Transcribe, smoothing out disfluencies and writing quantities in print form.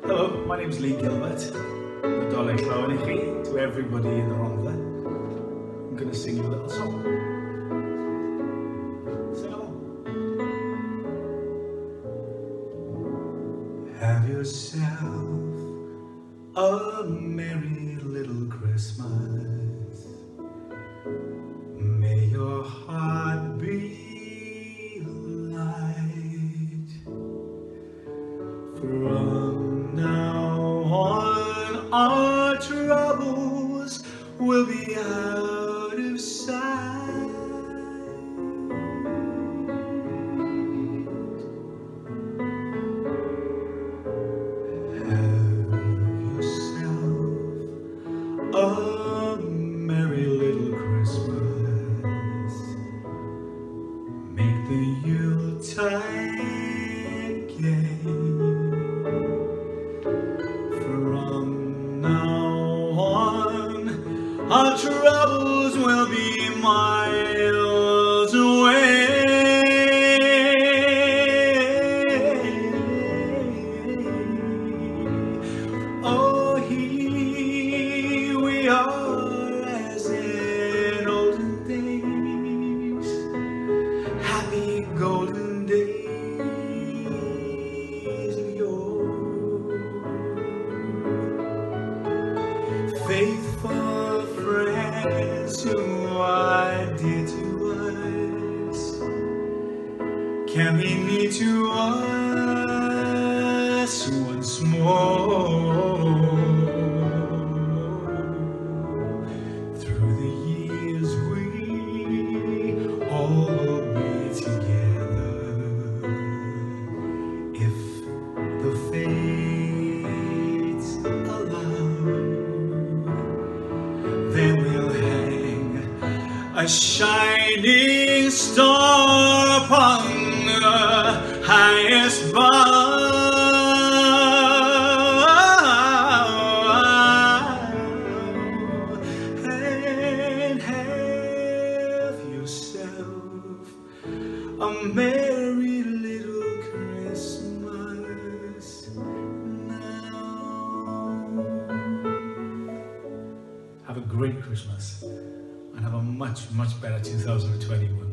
Hello, my name is Lee Gilbert. Nadolig Llawen I chi, to everybody in the Rhondda. I'm going to sing you a little song. Sing along. Have yourself a merry little Christmas. May your heart be light. From now on, our troubles will be out of sight. Have yourself a merry little Christmas. Make the Yuletide gay. From now on, our troubles will be miles away. Oh, here we are as in olden days, happy golden days of yore. Faithful friends who are dear to us can be near to us once more. Through the years we all will be together if the fates allow. Then we'll hang a shining star upon the highest bough, and have yourself a merry little Christmas now. Have a great Christmas and have a much better 2021.